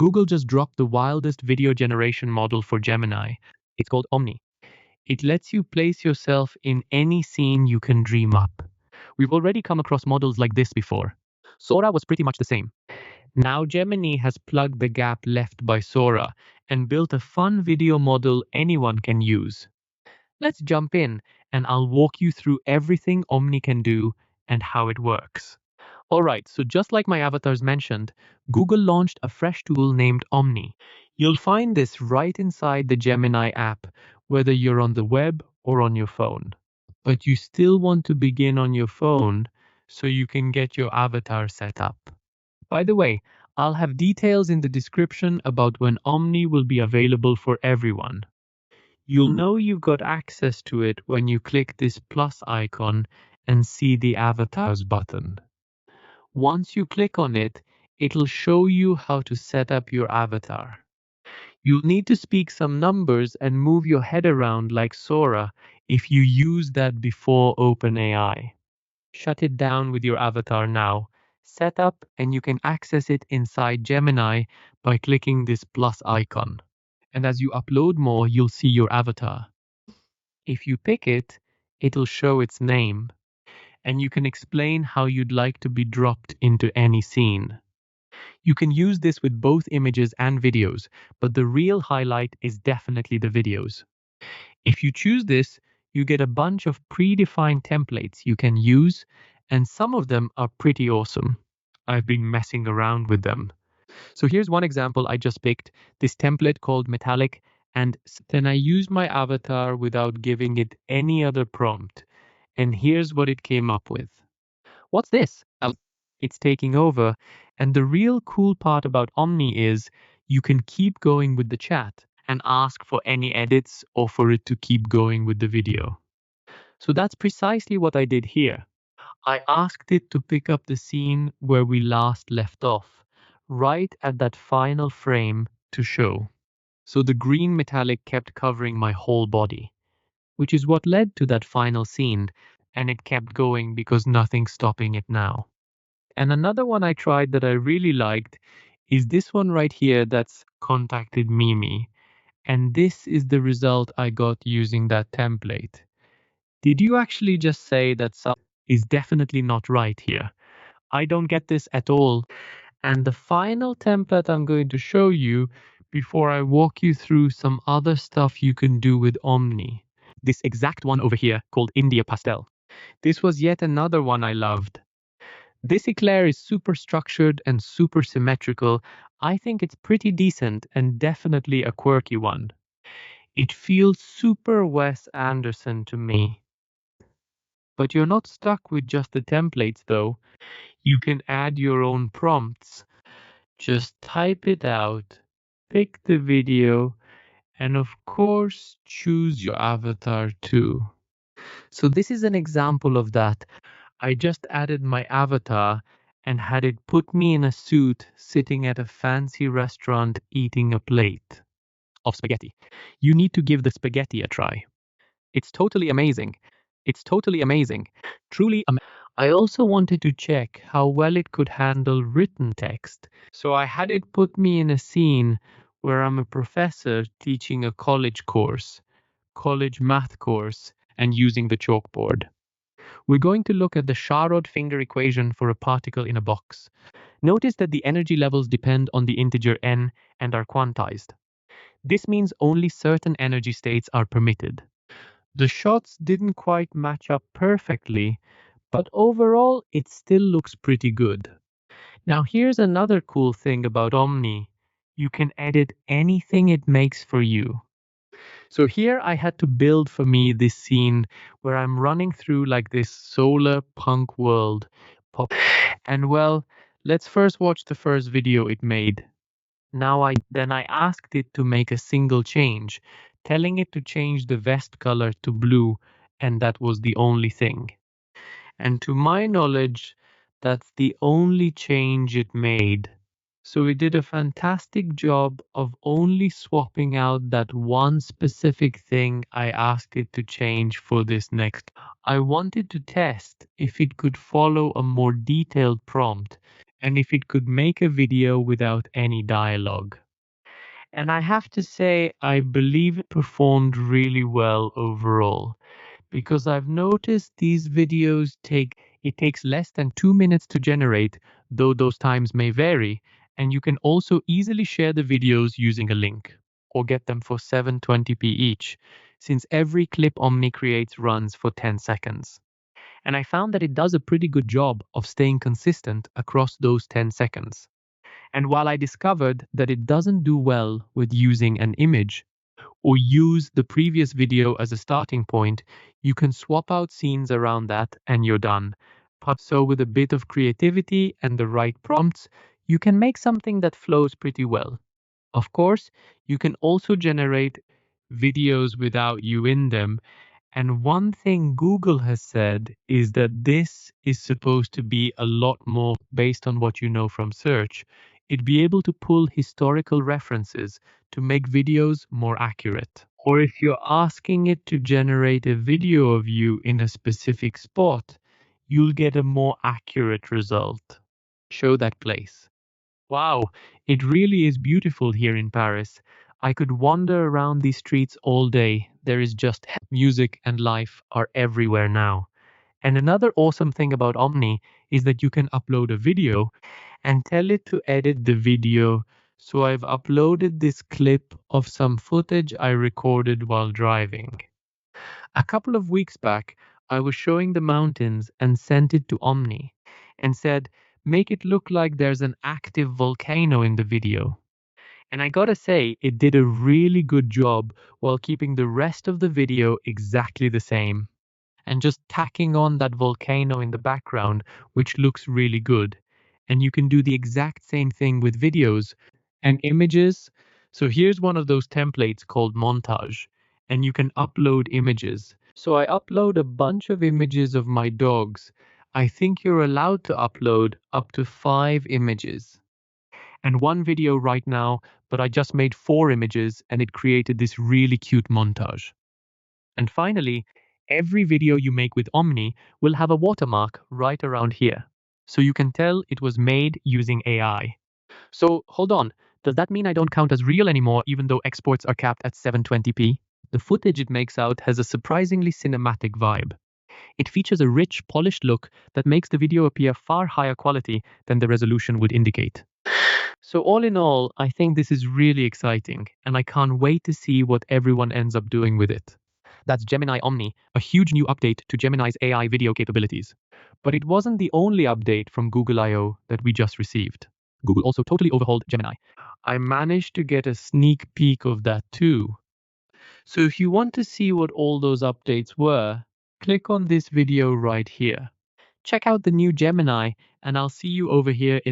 Google just dropped the wildest video generation model for Gemini. It's called Omni. It lets you place yourself in any scene you can dream up. We've already come across models like this before. Sora was pretty much the same. Now Gemini has plugged the gap left by Sora and built a fun video model anyone can use. Let's jump in and I'll walk you through everything Omni can do and how it works. Alright, so just like my avatars mentioned, Google launched a fresh tool named Omni. You'll find this right inside the Gemini app, whether you're on the web or on your phone. But you still want to begin on your phone so you can get your avatar set up. By the way, I'll have details in the description about when Omni will be available for everyone. You'll know you've got access to it when you click this plus icon and see the avatars button. Once you click on it, it'll show you how to set up your avatar. You'll need to speak some numbers and move your head around like Sora if you use that before OpenAI. Shut it down with your avatar now. Set up and you can access it inside Gemini by clicking this plus icon. And as you upload more, you'll see your avatar. If you pick it, it'll show its name, and you can explain how you'd like to be dropped into any scene. You can use this with both images and videos, but the real highlight is definitely the videos. If you choose this, you get a bunch of predefined templates you can use, and some of them are pretty awesome. I've been messing around with them. So here's one example I just picked, this template called Metallic, and then I used my avatar without giving it any other prompt. And here's what it came up with. What's this? It's taking over. And the real cool part about Omni is you can keep going with the chat and ask for any edits or for it to keep going with the video. So that's precisely what I did here. I asked it to pick up the scene where we last left off, right at that final frame to show. So the green metallic kept covering my whole body, which is what led to that final scene, and it kept going because nothing's stopping it now. And another one I tried that I really liked is this one right here that's contacted Mimi. And this is the result I got using that template. Did you actually just say that something is definitely not right here? I don't get this at all. And the final template I'm going to show you before I walk you through some other stuff you can do with Omni. This exact one over here called India Pastel. This was yet another one I loved. This eclair is super structured and super symmetrical. I think it's pretty decent and definitely a quirky one. It feels super Wes Anderson to me. But you're not stuck with just the templates though. You can add your own prompts. Just type it out, pick the video, and of course choose your avatar too. So this is an example of that. I just added my avatar and had it put me in a suit sitting at a fancy restaurant eating a plate of spaghetti. You need to give the spaghetti a try. It's totally amazing. It's totally amazing. Truly amazing. I also wanted to check how well it could handle written text. So I had it put me in a scene where I'm a professor teaching a college math course, and using the chalkboard. We're going to look at the Sharod-Finger equation for a particle in a box. Notice that the energy levels depend on the integer n and are quantized. This means only certain energy states are permitted. The shots didn't quite match up perfectly, but overall it still looks pretty good. Now here's another cool thing about Omni. You can edit anything it makes for you. So here I had to build for me this scene where I'm running through like this solar punk world. And well, let's first watch the first video it made. Then I asked it to make a single change, telling it to change the vest color to blue, and that was the only thing. And to my knowledge, that's the only change it made. So it did a fantastic job of only swapping out that one specific thing I asked it to change for this next. I wanted to test if it could follow a more detailed prompt, and if it could make a video without any dialogue. And I have to say, I believe it performed really well overall, because I've noticed these videos it takes less than 2 minutes to generate, though those times may vary, and you can also easily share the videos using a link or get them for 720p each, since every clip Omni creates runs for 10 seconds. And I found that it does a pretty good job of staying consistent across those 10 seconds. And while I discovered that it doesn't do well with using an image, or use the previous video as a starting point, you can swap out scenes around that and you're done. So with a bit of creativity and the right prompts, you can make something that flows pretty well. Of course, you can also generate videos without you in them. And one thing Google has said is that this is supposed to be a lot more based on what you know from search. It'd be able to pull historical references to make videos more accurate. Or if you're asking it to generate a video of you in a specific spot, you'll get a more accurate result. Show that place. Wow, it really is beautiful here in Paris. I could wander around these streets all day. There is just music and life are everywhere now. And another awesome thing about Omni is that you can upload a video and tell it to edit the video. So I've uploaded this clip of some footage I recorded while driving. A couple of weeks back, I was showing the mountains and sent it to Omni and said, make it look like there's an active volcano in the video. And I gotta say, it did a really good job while keeping the rest of the video exactly the same. And just tacking on that volcano in the background, which looks really good. And you can do the exact same thing with videos and images. So here's one of those templates called montage, and you can upload images. So I upload a bunch of images of my dogs. I think you're allowed to upload up to 5 images. And one video right now, but I just made 4 images and it created this really cute montage. And finally, every video you make with Omni will have a watermark right around here. So you can tell it was made using AI. So hold on, does that mean I don't count as real anymore even though exports are capped at 720p? The footage it makes out has a surprisingly cinematic vibe. It features a rich, polished look that makes the video appear far higher quality than the resolution would indicate. So all in all, I think this is really exciting, and I can't wait to see what everyone ends up doing with it. That's Gemini Omni, a huge new update to Gemini's AI video capabilities. But it wasn't the only update from Google I/O that we just received. Google also totally overhauled Gemini. I managed to get a sneak peek of that too. So if you want to see what all those updates were, click on this video right here. Check out the new Gemini, and I'll see you over here in